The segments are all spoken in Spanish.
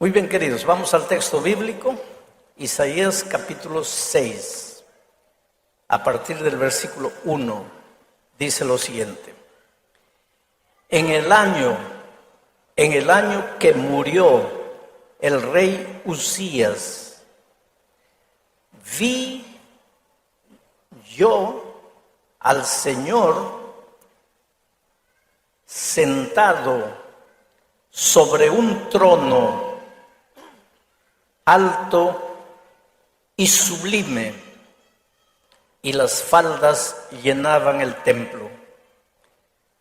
Muy bien, queridos, vamos al texto bíblico, Isaías capítulo 6, a partir del versículo 1, dice lo siguiente: En el año que murió el rey Uzías, vi yo al Señor sentado sobre un trono alto y sublime, y las faldas llenaban el templo.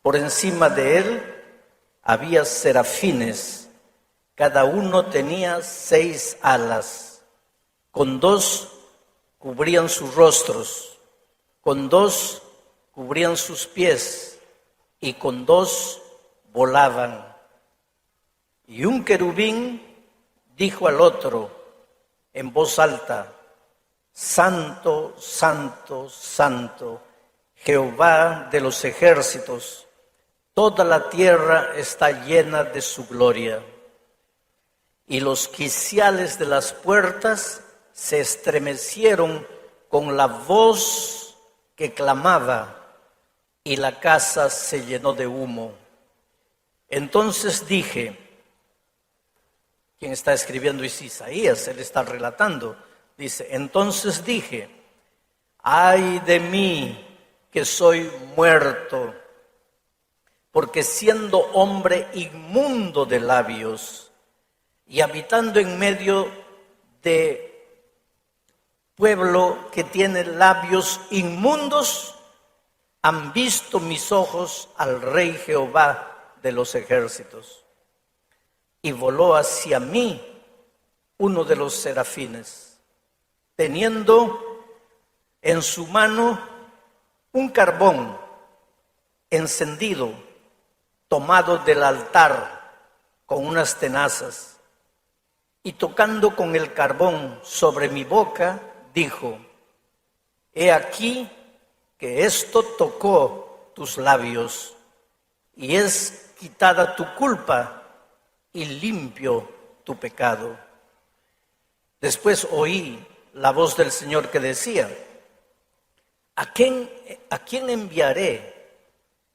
Por encima de él había serafines, cada uno tenía 6 alas, con 2 cubrían sus rostros, con 2 cubrían sus pies, y con 2 volaban. Y un querubín dijo al otro en voz alta: Santo, santo, santo, Jehová de los ejércitos, toda la tierra está llena de su gloria. Y los quiciales de las puertas se estremecieron con la voz que clamaba, y la casa se llenó de humo. Entonces dije, quien está escribiendo es Isaías, él está relatando, dice: entonces dije, ay de mí que soy muerto, porque siendo hombre inmundo de labios y habitando en medio de pueblo que tiene labios inmundos, han visto mis ojos al Rey Jehová de los ejércitos. Y voló hacia mí uno de los serafines, teniendo en su mano un carbón encendido, tomado del altar con unas tenazas, y tocando con el carbón sobre mi boca, dijo: he aquí que esto tocó tus labios, y es quitada tu culpa y limpio tu pecado. Después oí la voz del Señor que decía: ¿A quién enviaré?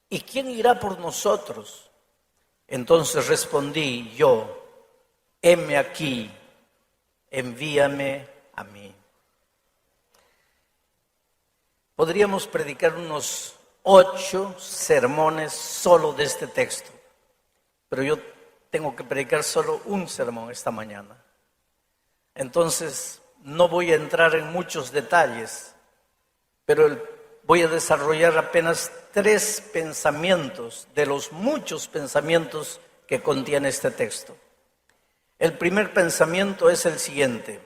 ¿Y quién irá por nosotros? Entonces respondí yo: heme aquí, envíame a mí. Podríamos predicar unos 8 sermones solo de este texto, pero yo tengo que predicar solo un sermón esta mañana. Entonces, no voy a entrar en muchos detalles, pero voy a desarrollar apenas 3 pensamientos de los muchos pensamientos que contiene este texto. El primer pensamiento es el siguiente: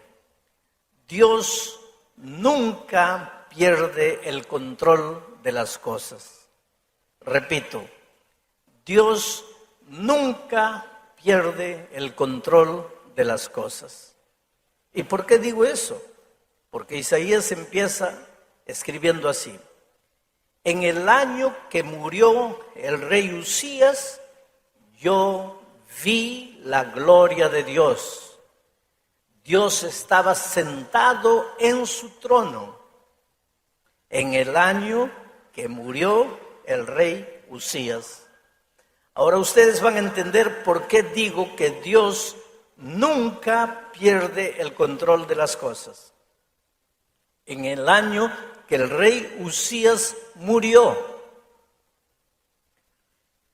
Dios nunca pierde el control de las cosas. Repito, Dios nunca pierde el control de las cosas. ¿Y por qué digo eso? Porque Isaías empieza escribiendo así: en el año que murió el rey Uzías, yo vi la gloria de Dios. Dios estaba sentado en su trono en el año que murió el rey Uzías. Ahora ustedes van a entender por qué digo que Dios nunca pierde el control de las cosas. En el año que el rey Uzías murió.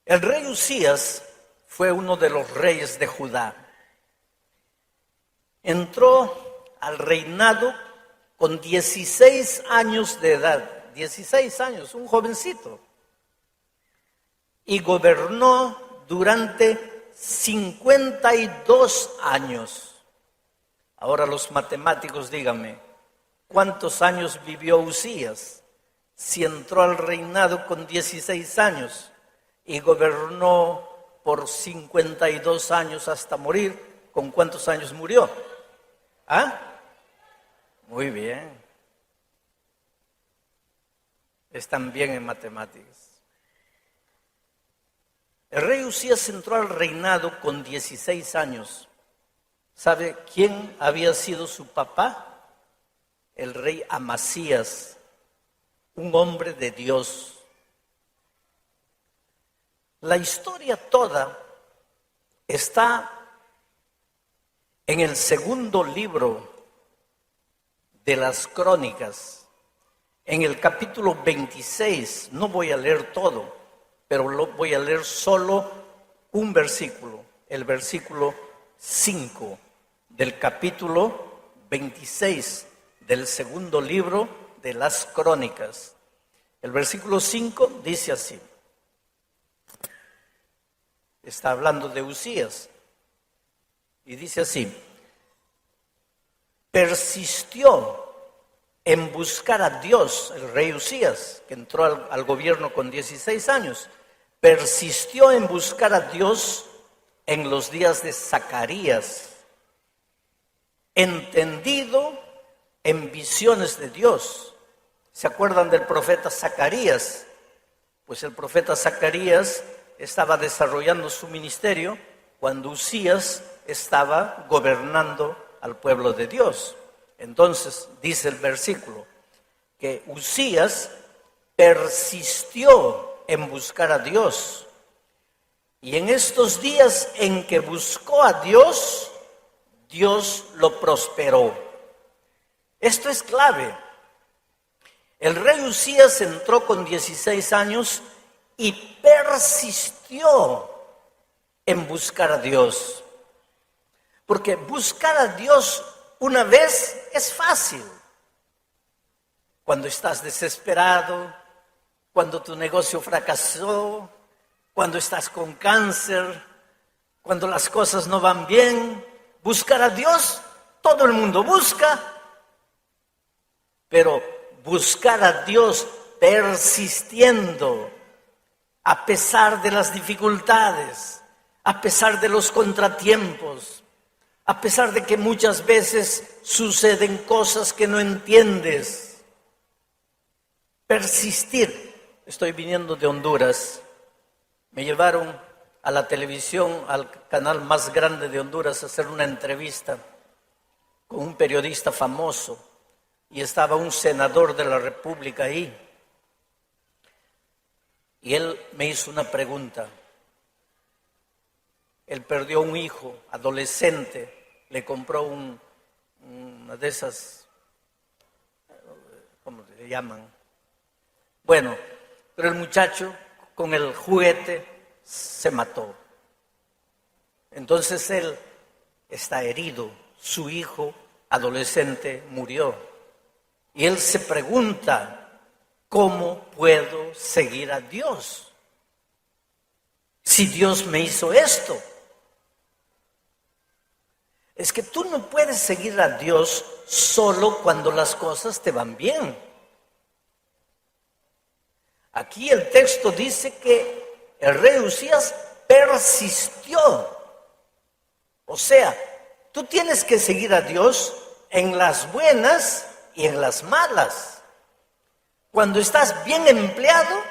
El rey Uzías fue uno de los reyes de Judá. Entró al reinado con 16 años de edad. 16 años, un jovencito. Y gobernó durante 52 años. Ahora los matemáticos, díganme, ¿cuántos años vivió Uzías? Si entró al reinado con 16 años y gobernó por 52 años hasta morir, ¿con cuántos años murió? ¿Ah? Muy bien. Están bien en matemáticas. El rey Uzías entró al reinado con 16 años ¿Sabe quién había sido su papá? El rey Amasías, un hombre de Dios. La historia toda está en el segundo libro de las Crónicas, en el capítulo 26. No voy a leer todo, pero voy a leer solo un versículo, el versículo 5 del capítulo 26 del segundo libro de las Crónicas. El versículo 5 dice así. Está hablando de Usías. Y dice así: persistió en buscar a Dios, el rey Usías, que entró al gobierno con 16 años, persistió en buscar a Dios en los días de Zacarías, entendido en visiones de Dios. ¿Se acuerdan del profeta Zacarías? Pues el profeta Zacarías estaba desarrollando su ministerio cuando Usías estaba gobernando al pueblo de Dios. Entonces, dice el versículo, que Usías persistió en buscar a Dios. Y en estos días en que buscó a Dios, Dios lo prosperó. Esto es clave. El rey Usías entró con 16 años y persistió en buscar a Dios. Porque buscar a Dios una vez es fácil. Cuando estás desesperado, cuando tu negocio fracasó, cuando estás con cáncer, cuando las cosas no van bien, buscar a Dios, todo el mundo busca. Pero buscar a Dios persistiendo, a pesar de las dificultades, a pesar de los contratiempos, a pesar de que muchas veces suceden cosas que no entiendes. Persistir. Estoy viniendo de Honduras. Me llevaron a la televisión, al canal más grande de Honduras, a hacer una entrevista con un periodista famoso. Y estaba un senador de la República ahí. Y él me hizo una pregunta. Él perdió un hijo, adolescente, le compró una de esas, ¿cómo le llaman? Bueno, pero el muchacho con el juguete se mató. Entonces él está herido, su hijo adolescente murió. Y él se pregunta, ¿cómo puedo seguir a Dios? Si Dios me hizo esto. Es que tú no puedes seguir a Dios solo cuando las cosas te van bien. Aquí el texto dice que el rey Usías persistió. O sea, tú tienes que seguir a Dios en las buenas y en las malas. Cuando estás bien empleado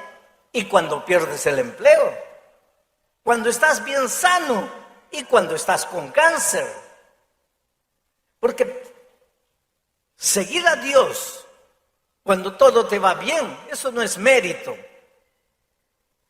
y cuando pierdes el empleo. Cuando estás bien sano y cuando estás con cáncer. Porque seguir a Dios cuando todo te va bien, eso no es mérito.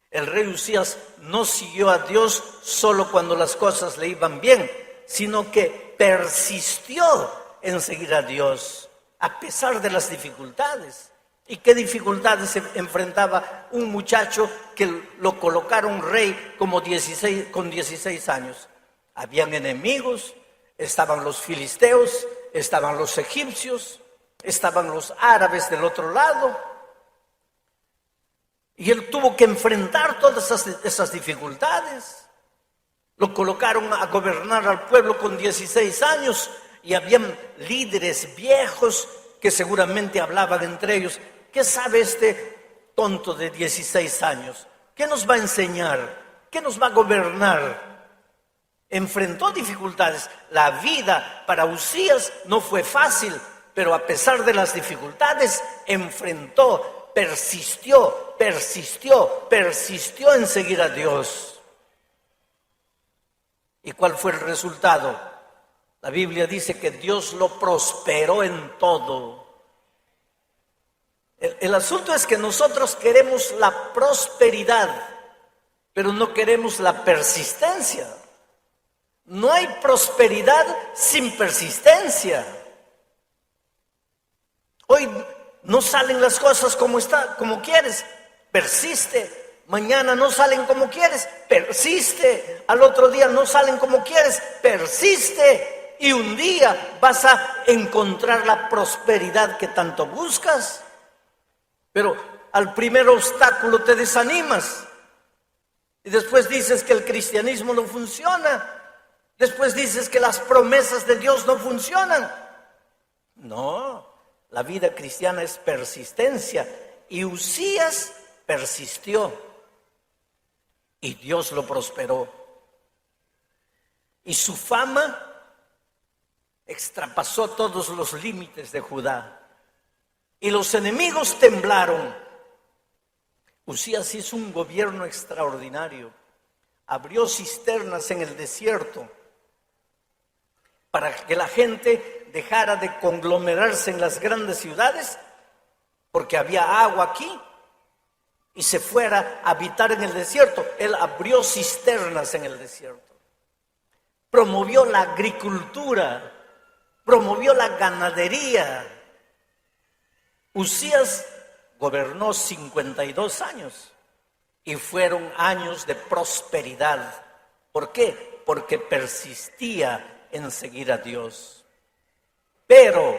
El rey Usías no siguió a Dios solo cuando las cosas le iban bien, sino que persistió en seguir a Dios a pesar de las dificultades. ¿Y qué dificultades se enfrentaba un muchacho que lo colocaron rey con 16 años? Habían enemigos, estaban los filisteos, estaban los egipcios, estaban los árabes del otro lado. Y él tuvo que enfrentar todas esas dificultades. Lo colocaron a gobernar al pueblo con 16 años y habían líderes viejos que seguramente hablaban entre ellos. ¿Qué sabe este tonto de 16 años? ¿Qué nos va a enseñar? ¿Qué nos va a gobernar? Enfrentó dificultades. La vida para Usías no fue fácil, pero a pesar de las dificultades, enfrentó, persistió en seguir a Dios. ¿Y cuál fue el resultado? La Biblia dice que Dios lo prosperó en todo. El asunto es que nosotros queremos la prosperidad, pero no queremos la persistencia. No hay prosperidad sin persistencia. Hoy no salen las cosas como quieres, persiste. Mañana no salen como quieres, persiste. Al otro día no salen como quieres, persiste. Y un día vas a encontrar la prosperidad que tanto buscas. Pero al primer obstáculo te desanimas. Y después dices que el cristianismo no funciona. Después dices que las promesas de Dios no funcionan. No, la vida cristiana es persistencia. Y Uzías persistió. Y Dios lo prosperó. Y su fama extrapasó todos los límites de Judá. Y los enemigos temblaron. Uzías hizo un gobierno extraordinario. Abrió cisternas en el desierto para que la gente dejara de conglomerarse en las grandes ciudades, porque había agua aquí, y se fuera a habitar en el desierto. Él abrió cisternas en el desierto. Promovió la agricultura, promovió la ganadería. Uzías gobernó 52 años y fueron años de prosperidad. ¿Por qué? Porque persistía en seguir a Dios. Pero,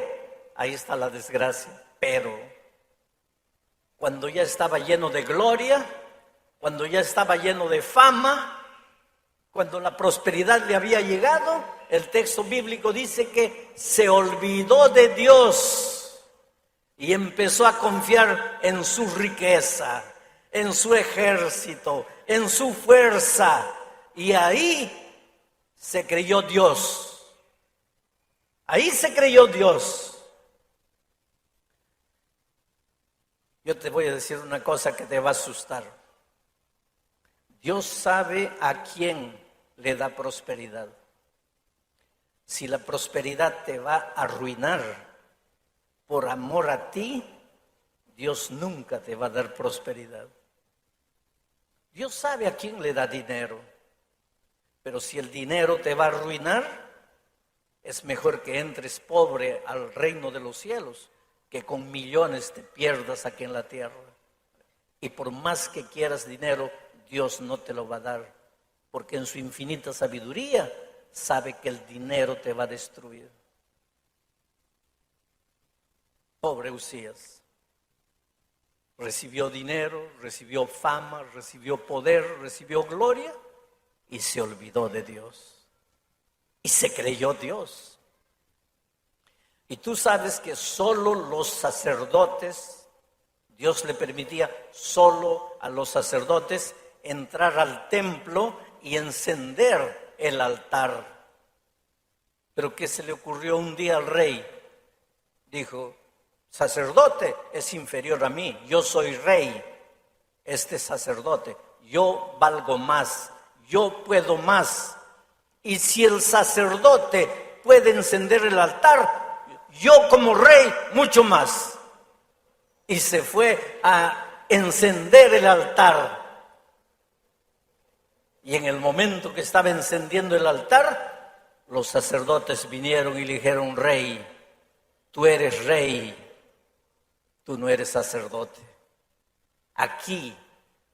ahí está la desgracia, pero cuando ya estaba lleno de gloria, cuando ya estaba lleno de fama, cuando la prosperidad le había llegado, el texto bíblico dice que se olvidó de Dios y empezó a confiar en su riqueza, en su ejército, en su fuerza. Y ahí se creyó Dios. Ahí se creyó Dios. Yo te voy a decir una cosa que te va a asustar. Dios sabe a quién le da prosperidad. Si la prosperidad te va a arruinar por amor a ti, Dios nunca te va a dar prosperidad. Dios sabe a quién le da dinero, pero si el dinero te va a arruinar, es mejor que entres pobre al reino de los cielos, que con millones te pierdas aquí en la tierra. Y por más que quieras dinero, Dios no te lo va a dar, porque en su infinita sabiduría sabe que el dinero te va a destruir. Pobre Uzías. Recibió dinero, recibió fama, recibió poder, recibió gloria y se olvidó de Dios. Y se creyó Dios. Y tú sabes que solo los sacerdotes, Dios le permitía solo a los sacerdotes entrar al templo y encender el altar. Pero ¿qué se le ocurrió un día al rey? Dijo: sacerdote es inferior a mí, yo soy rey, este sacerdote, yo valgo más, yo puedo más. Y si el sacerdote puede encender el altar, yo como rey mucho más. Y se fue a encender el altar. Y en el momento que estaba encendiendo el altar, los sacerdotes vinieron y le dijeron: rey, tú eres rey, tú no eres sacerdote. Aquí,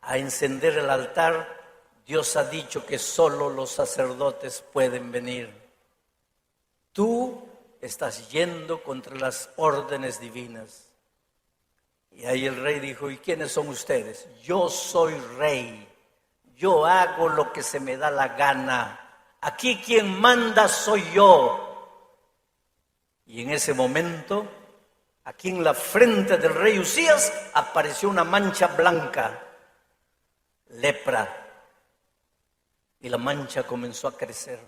a encender el altar, Dios ha dicho que solo los sacerdotes pueden venir. Tú estás yendo contra las órdenes divinas. Y ahí el rey dijo: ¿y quiénes son ustedes? Yo soy rey. Yo hago lo que se me da la gana. Aquí quien manda soy yo. Y en ese momento, aquí en la frente del rey Uzías, apareció una mancha blanca, lepra. Y la mancha comenzó a crecer.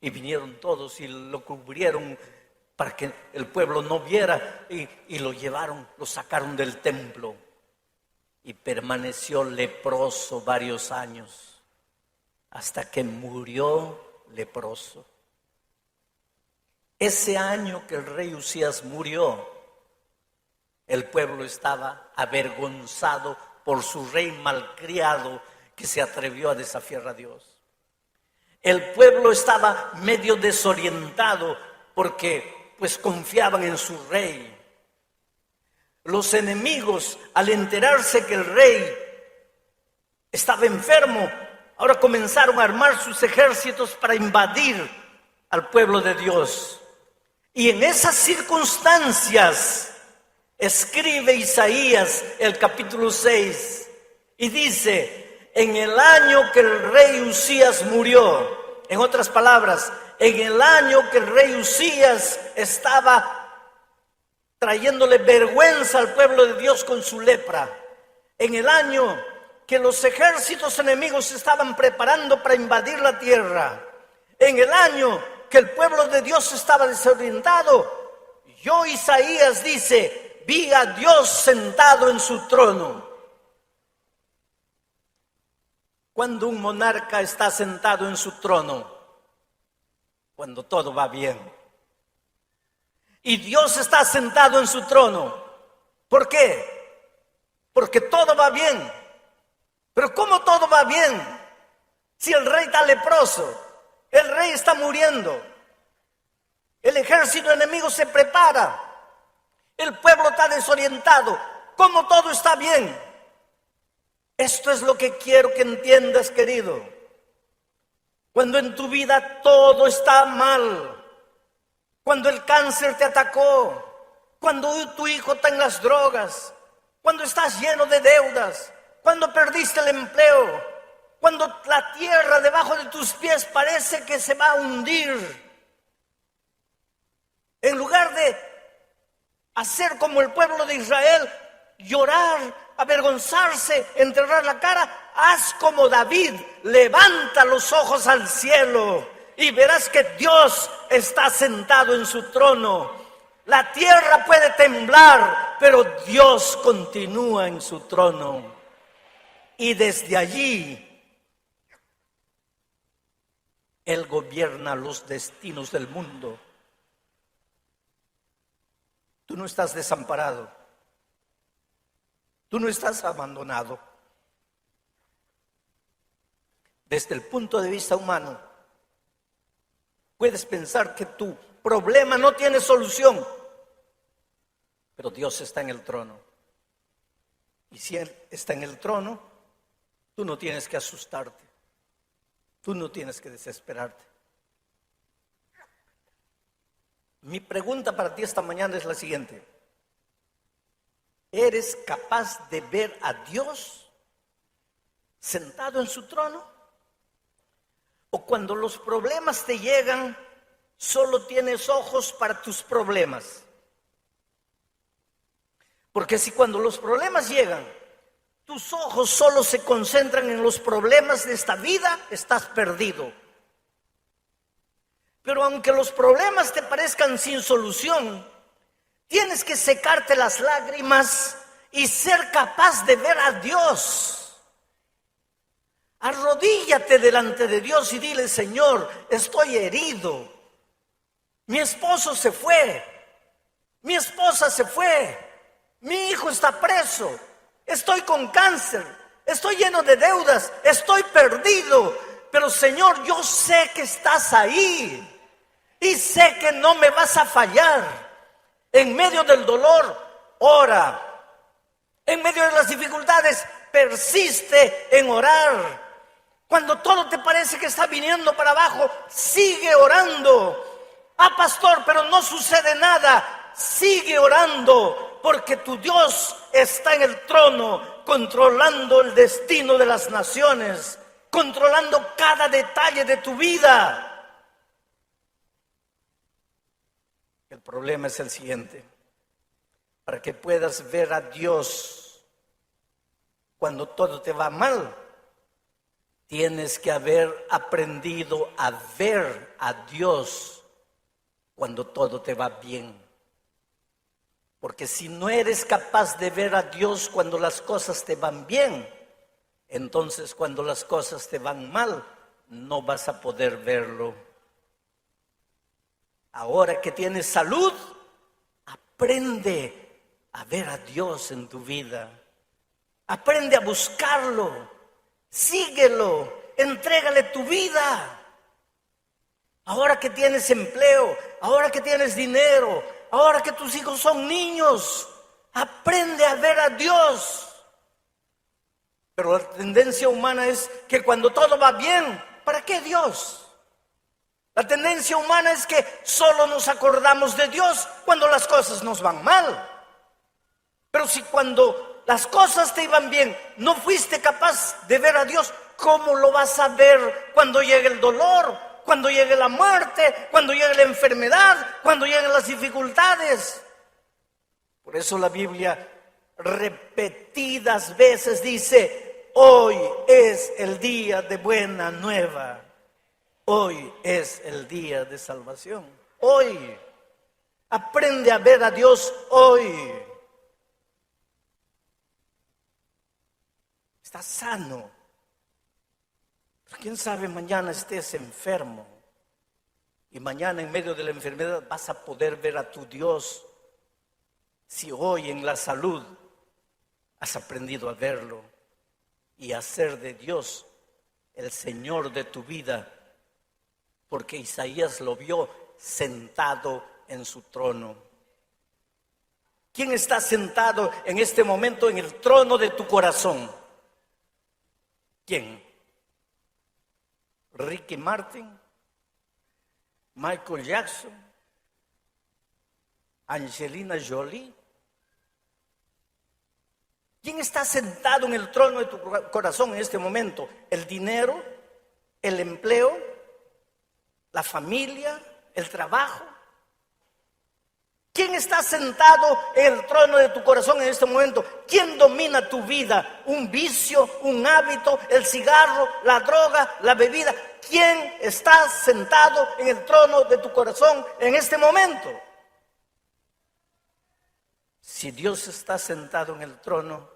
Y vinieron todos y lo cubrieron para que el pueblo no viera, y lo llevaron, lo sacaron del templo. Y permaneció leproso varios años, hasta que murió leproso. Ese año que el rey Usías murió, el pueblo estaba avergonzado por su rey malcriado que se atrevió a desafiar a Dios. El pueblo estaba medio desorientado porque pues confiaban en su rey. Los enemigos, al enterarse que el rey estaba enfermo, ahora comenzaron a armar sus ejércitos para invadir al pueblo de Dios. Y en esas circunstancias escribe Isaías el capítulo 6 y dice: en el año que el rey Usías murió, en otras palabras, en el año que el rey Usías estaba trayéndole vergüenza al pueblo de Dios con su lepra, en el año que los ejércitos enemigos se estaban preparando para invadir la tierra, en el año que el pueblo de Dios estaba desorientado, yo, Isaías, dice: vi a Dios sentado en su trono. Cuando un monarca está sentado en su trono, cuando todo va bien. Y Dios está sentado en su trono. ¿Por qué? Porque todo va bien. Pero ¿cómo todo va bien? Si el rey está leproso, el rey está muriendo, el ejército enemigo se prepara, el pueblo está desorientado, ¿cómo todo está bien? Esto es lo que quiero que entiendas, querido. Cuando en tu vida todo está mal, cuando el cáncer te atacó, cuando tu hijo está en las drogas, cuando estás lleno de deudas, cuando perdiste el empleo, cuando la tierra debajo de tus pies parece que se va a hundir, en lugar de hacer como el pueblo de Israel, llorar, avergonzarse, enterrar la cara, haz como David: levanta los ojos al cielo y verás que Dios está sentado en su trono. La tierra puede temblar, pero Dios continúa en su trono. Y desde allí, Él gobierna los destinos del mundo. Tú no estás desamparado. Tú no estás abandonado. Desde el punto de vista humano, puedes pensar que tu problema no tiene solución, pero Dios está en el trono. Y si Él está en el trono, tú no tienes que asustarte. Tú no tienes que desesperarte. Mi pregunta para ti esta mañana es la siguiente: ¿eres capaz de ver a Dios sentado en su trono? ¿O cuando los problemas te llegan, solo tienes ojos para tus problemas? Porque si cuando los problemas llegan, tus ojos solo se concentran en los problemas de esta vida, estás perdido. Pero aunque los problemas te parezcan sin solución, tienes que secarte las lágrimas y ser capaz de ver a Dios. Arrodíllate delante de Dios y dile: Señor, estoy herido. Mi esposo se fue. Mi esposa se fue. Mi hijo está preso. Estoy con cáncer. Estoy lleno de deudas. Estoy perdido. Pero Señor, yo sé que estás ahí. Y sé que no me vas a fallar. En medio del dolor, ora. En medio de las dificultades, persiste en orar. Cuando todo te parece que está viniendo para abajo, sigue orando. Ah, pastor, pero no sucede nada. Sigue orando, porque tu Dios está en el trono, controlando el destino de las naciones, controlando cada detalle de tu vida. El problema es el siguiente: para que puedas ver a Dios cuando todo te va mal, tienes que haber aprendido a ver a Dios cuando todo te va bien. Porque si no eres capaz de ver a Dios cuando las cosas te van bien, entonces cuando las cosas te van mal, no vas a poder verlo. Ahora que tienes salud, aprende a ver a Dios en tu vida. Aprende a buscarlo. Síguelo. Entrégale tu vida. Ahora que tienes empleo, ahora que tienes dinero, ahora que tus hijos son niños, aprende a ver a Dios. Pero la tendencia humana es que cuando todo va bien, ¿para qué Dios? La tendencia humana es que solo nos acordamos de Dios cuando las cosas nos van mal. Pero si cuando las cosas te iban bien no fuiste capaz de ver a Dios, ¿cómo lo vas a ver cuando llegue el dolor, cuando llegue la muerte, cuando llegue la enfermedad, cuando lleguen las dificultades? Por eso la Biblia repetidas veces dice: hoy es el día de buena nueva. Hoy es el día de salvación. Hoy. Aprende a ver a Dios hoy. Estás sano. Pero quién sabe, mañana estés enfermo. Y mañana en medio de la enfermedad vas a poder ver a tu Dios. Si hoy en la salud has aprendido a verlo y a hacer de Dios el Señor de tu vida, porque Isaías lo vio sentado en su trono. ¿Quién está sentado en este momento en el trono de tu corazón? ¿Quién? ¿Ricky Martin? ¿Michael Jackson? ¿Angelina Jolie? ¿Quién está sentado en el trono de tu corazón en este momento? ¿El dinero? ¿El empleo? ¿La familia? ¿El trabajo? ¿Quién está sentado en el trono de tu corazón en este momento? ¿Quién domina tu vida? ¿Un vicio? ¿Un hábito? ¿El cigarro? ¿La droga? ¿La bebida? ¿Quién está sentado en el trono de tu corazón en este momento? Si Dios está sentado en el trono,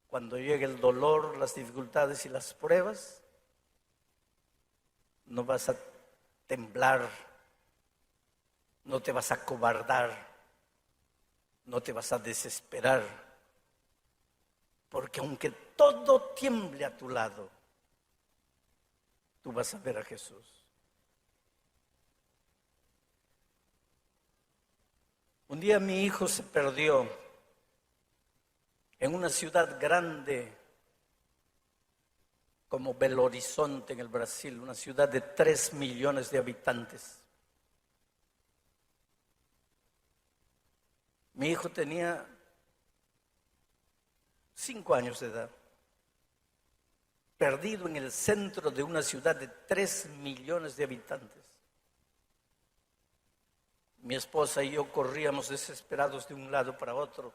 cuando llegue el dolor, las dificultades y las pruebas, no vas a temblar, no te vas a acobardar, no te vas a desesperar, porque aunque todo tiemble a tu lado, tú vas a ver a Jesús. Un día mi hijo se perdió en una ciudad grande como Belo Horizonte en el Brasil, una ciudad de 3 millones de habitantes. Mi hijo tenía 5 años de edad, perdido en el centro de una ciudad de 3 millones de habitantes. Mi esposa y yo corríamos desesperados de un lado para otro.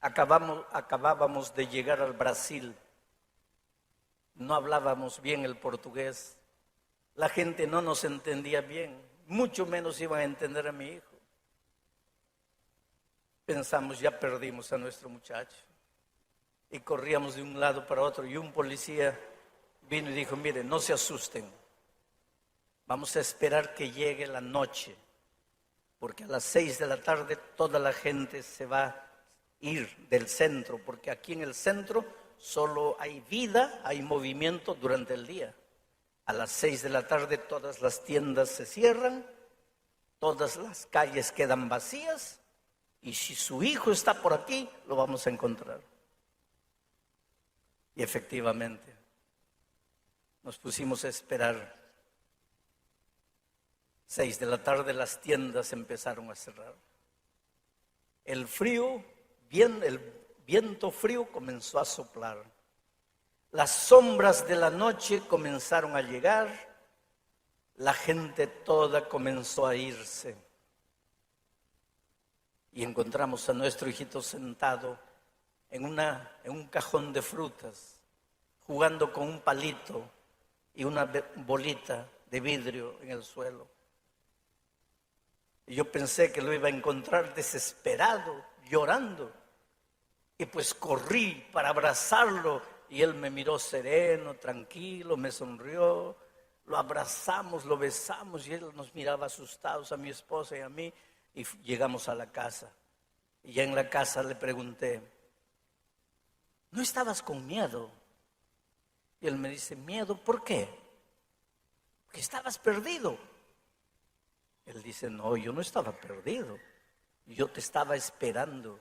Acabábamos de llegar al Brasil. No hablábamos bien el portugués. La gente no nos entendía bien, mucho menos iban a entender a mi hijo. Pensamos, ya perdimos a nuestro muchacho. Y corríamos de un lado para otro y un policía vino y dijo: miren, no se asusten. Vamos a esperar que llegue la noche, porque a las 6 de la tarde toda la gente se va a ir del centro, porque aquí en el centro solo hay vida, hay movimiento durante el día. A las 6 de la tarde todas las tiendas se cierran, todas las calles quedan vacías, y si su hijo está por aquí, lo vamos a encontrar. Y efectivamente, nos pusimos a esperar. 6 de la tarde las tiendas empezaron a cerrar. El viento frío comenzó a soplar. Las sombras de la noche comenzaron a llegar. La gente toda comenzó a irse. Y encontramos a nuestro hijito sentado en un cajón de frutas, jugando con un palito y una bolita de vidrio en el suelo. Y yo pensé que lo iba a encontrar desesperado, llorando. Y pues corrí para abrazarlo y él me miró sereno, tranquilo, me sonrió, Lo abrazamos, lo besamos y él nos miraba asustados a mi esposa y a mí y llegamos a la casa. Y ya en la casa le pregunté, ¿no estabas con miedo? Y él me dice, ¿miedo? ¿Por qué? Porque estabas perdido. Él dice, no, yo no estaba perdido. Yo te estaba esperando.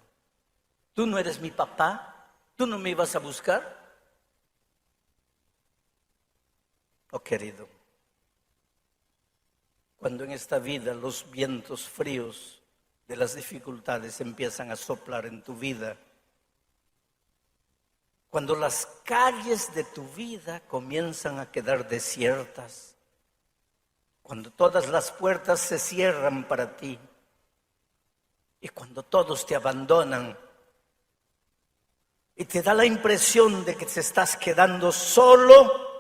¿Tú no eres mi papá? ¿Tú no me ibas a buscar? Oh, querido, cuando en esta vida los vientos fríos de las dificultades empiezan a soplar en tu vida, cuando las calles de tu vida comienzan a quedar desiertas, cuando todas las puertas se cierran para ti y cuando todos te abandonan y te da la impresión de que te estás quedando solo,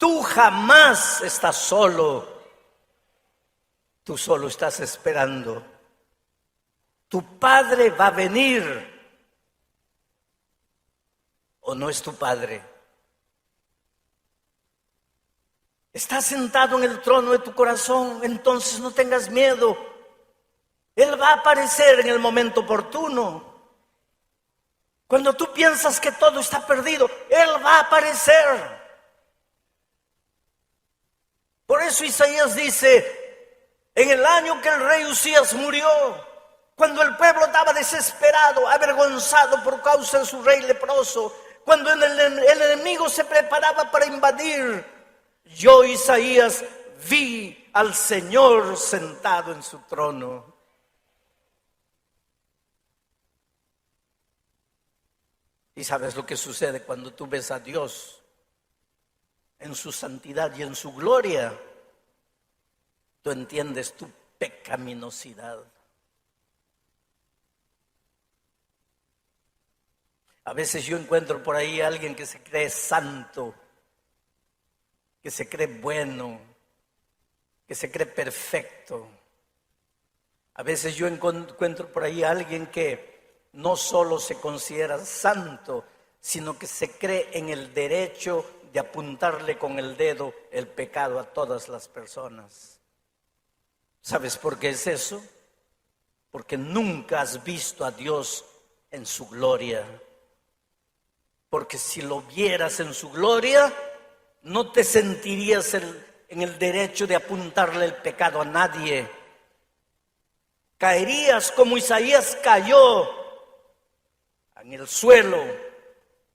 tú jamás estás solo. Tú solo estás esperando. Tu Padre va a venir. ¿O no es tu Padre? Está sentado en el trono de tu corazón, entonces no tengas miedo. Él va a aparecer en el momento oportuno. Cuando tú piensas que todo está perdido, Él va a aparecer. Por eso Isaías dice, en el año que el rey Usías murió, cuando el pueblo estaba desesperado, avergonzado por causa de su rey leproso, cuando el enemigo se preparaba para invadir, yo, Isaías, vi al Señor sentado en su trono. ¿Y sabes lo que sucede cuando tú ves a Dios en su santidad y en su gloria? Tú entiendes tu pecaminosidad. A veces yo encuentro por ahí a alguien que se cree santo, que se cree bueno, que se cree perfecto. A veces yo encuentro por ahí a alguien que no solo se considera santo, sino que se cree en el derecho de apuntarle con el dedo el pecado a todas las personas. ¿Sabes por qué es eso? Porque nunca has visto a Dios en su gloria. Porque si lo vieras en su gloria, no te sentirías en el derecho de apuntarle el pecado a nadie. Caerías como Isaías cayó en el suelo,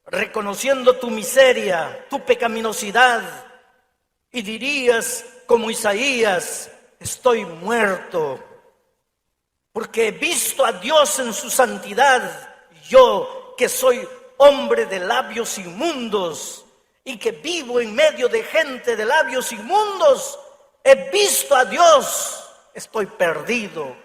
reconociendo tu miseria, tu pecaminosidad, y dirías como Isaías, estoy muerto, porque he visto a Dios en su santidad, yo que soy hombre de labios inmundos y que vivo en medio de gente de labios inmundos, he visto a Dios, estoy perdido.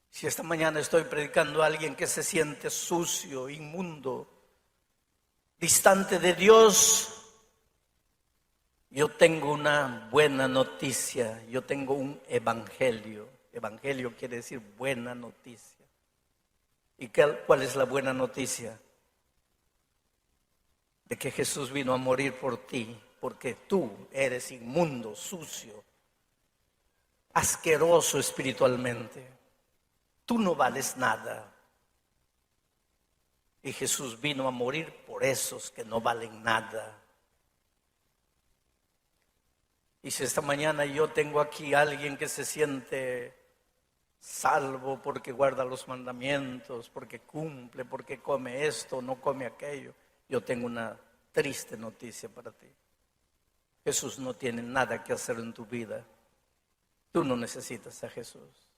Si esta mañana estoy predicando a alguien que se siente sucio, inmundo, distante de Dios, yo tengo una buena noticia, yo tengo un evangelio. Evangelio quiere decir buena noticia. ¿Y cuál es la buena noticia? De que Jesús vino a morir por ti, porque tú eres inmundo, sucio, asqueroso espiritualmente. Tú no vales nada. Y Jesús vino a morir por esos que no valen nada. Y si esta mañana yo tengo aquí a alguien que se siente salvo porque guarda los mandamientos, porque cumple, porque come esto, no come aquello, yo tengo una triste noticia para ti. Jesús no tiene nada que hacer en tu vida. Tú no necesitas a Jesús.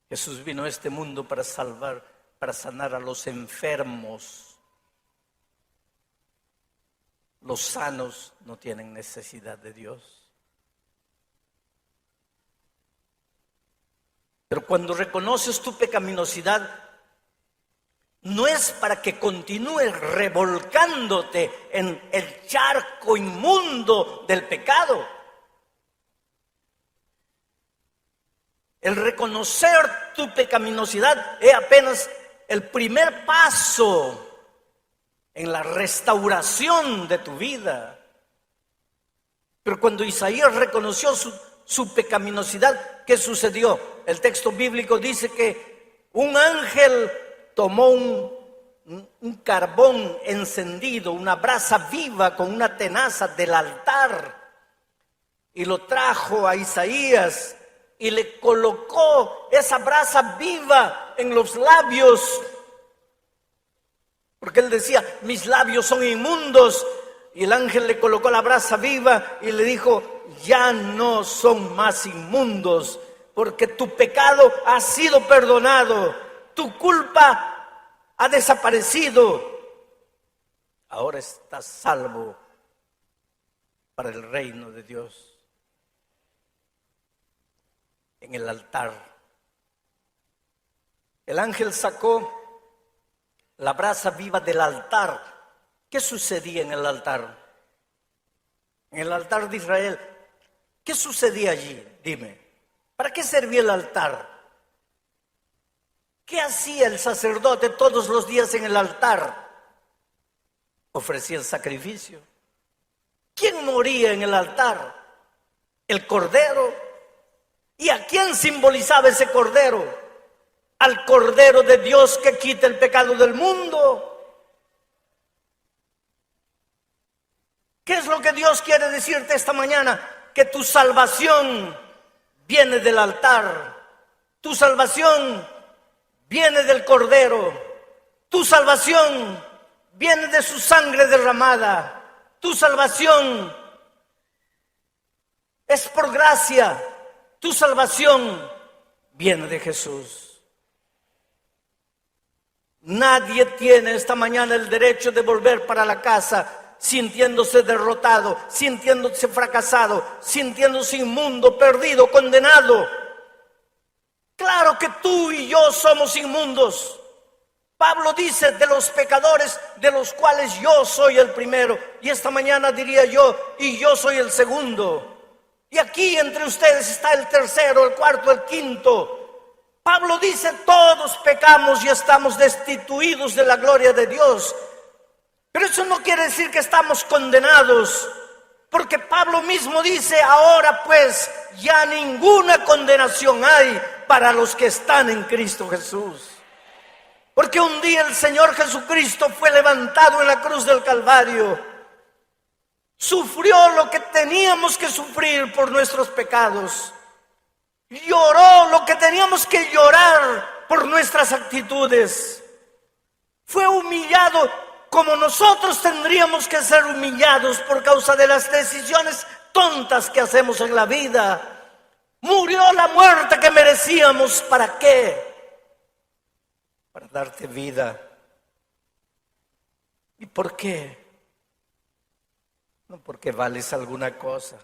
Jesús vino a este mundo para salvar, para sanar a los enfermos. Los sanos no tienen necesidad de Dios. Pero cuando reconoces tu pecaminosidad, no es para que continúes revolcándote en el charco inmundo del pecado. El reconocer tu pecaminosidad es apenas el primer paso en la restauración de tu vida. Pero cuando Isaías reconoció su pecaminosidad, ¿qué sucedió? El texto bíblico dice que un ángel tomó un carbón encendido, una brasa viva con una tenaza del altar, y lo trajo a Isaías y le colocó esa brasa viva en los labios, porque él decía, mis labios son inmundos, y el ángel le colocó la brasa viva y le dijo, ya no son más inmundos, porque tu pecado ha sido perdonado, tu culpa ha desaparecido, ahora estás salvo para el reino de Dios. En el altar, el ángel sacó la brasa viva del altar. ¿Qué sucedía en el altar? En el altar de Israel, ¿qué sucedía allí? Dime, ¿para qué servía el altar? ¿Qué hacía el sacerdote todos los días en el altar? Ofrecía el sacrificio. ¿Quién moría en el altar? El cordero. ¿Y a quién simbolizaba ese cordero? Al Cordero de Dios que quita el pecado del mundo. ¿Qué es lo que Dios quiere decirte esta mañana? Que tu salvación viene del altar. Tu salvación viene del Cordero. Tu salvación viene de su sangre derramada. Tu salvación es por gracia. Tu salvación viene de Jesús. Nadie tiene esta mañana el derecho de volver para la casa sintiéndose derrotado, sintiéndose fracasado, sintiéndose inmundo, perdido, condenado. Claro que tú y yo somos inmundos. Pablo dice de los pecadores, de los cuales yo soy el primero. Y esta mañana diría yo, y yo soy el segundo. Y aquí entre ustedes está el tercero, el cuarto, el quinto. Pablo dice, todos pecamos y estamos destituidos de la gloria de Dios. Pero eso no quiere decir que estamos condenados, porque Pablo mismo dice, ahora pues ya ninguna condenación hay para los que están en Cristo Jesús. Porque un día el Señor Jesucristo fue levantado en la cruz del Calvario. Sufrió lo que teníamos que sufrir por nuestros pecados. Lloró lo que teníamos que llorar por nuestras actitudes. Fue humillado como nosotros tendríamos que ser humillados por causa de las decisiones tontas que hacemos en la vida. Murió la muerte que merecíamos. ¿Para qué? Para darte vida. ¿Y por qué? No porque vales alguna cosa,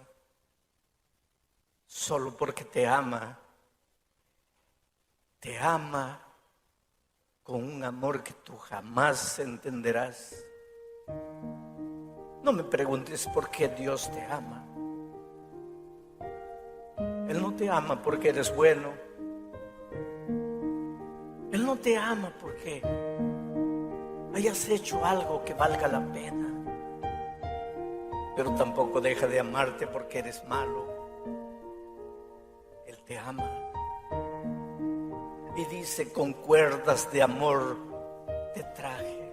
solo porque te ama. Te ama con un amor que tú jamás entenderás. No me preguntes por qué Dios te ama. Él no te ama porque eres bueno. Él no te ama porque hayas hecho algo que valga la pena. Pero tampoco deja de amarte porque eres malo. Él te ama. Y dice, con cuerdas de amor te traje.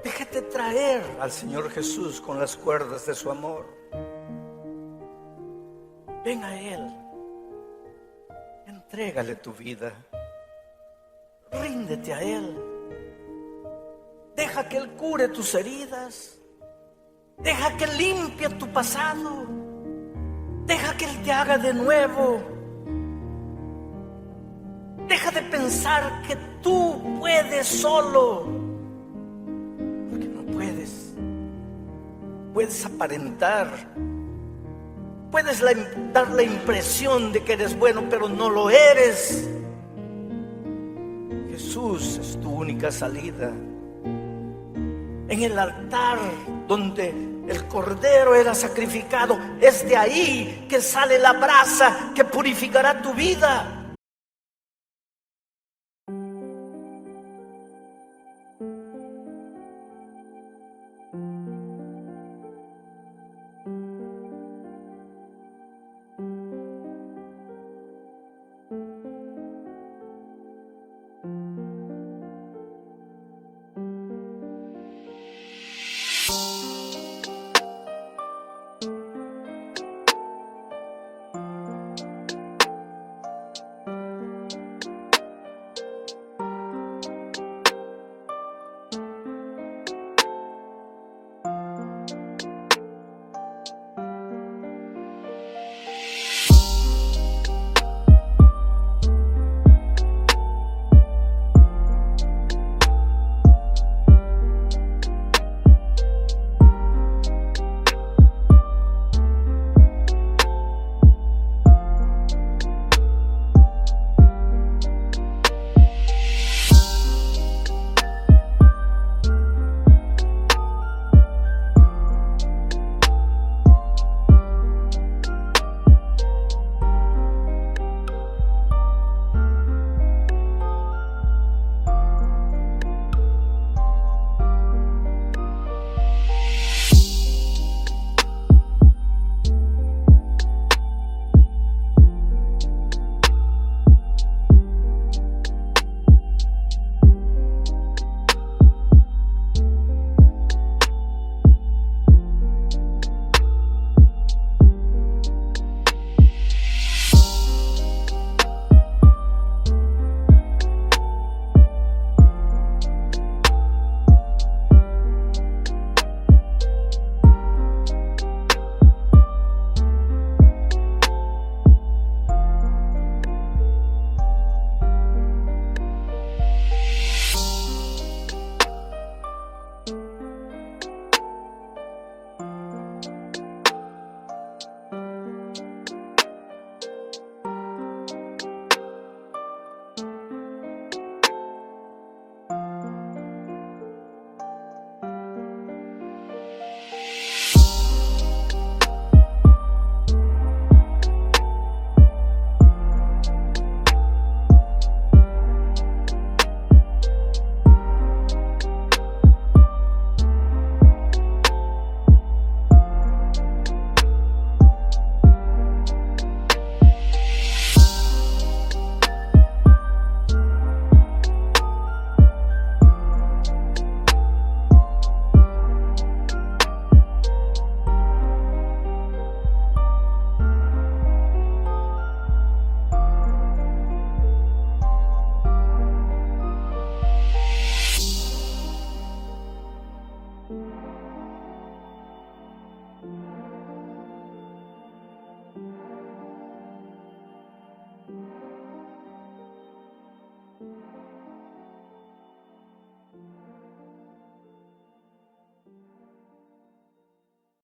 Déjate traer al Señor Jesús con las cuerdas de su amor. Ven a Él. Entrégale tu vida. Ríndete a Él. Deja que Él cure tus heridas. Deja que limpie tu pasado. Deja que Él te haga de nuevo. Deja de pensar que tú puedes solo, porque no puedes. Puedes aparentar. Puedes dar la impresión de que eres bueno, pero no lo eres. Jesús es tu única salida. En el altar donde el cordero era sacrificado, es de ahí que sale la brasa que purificará tu vida.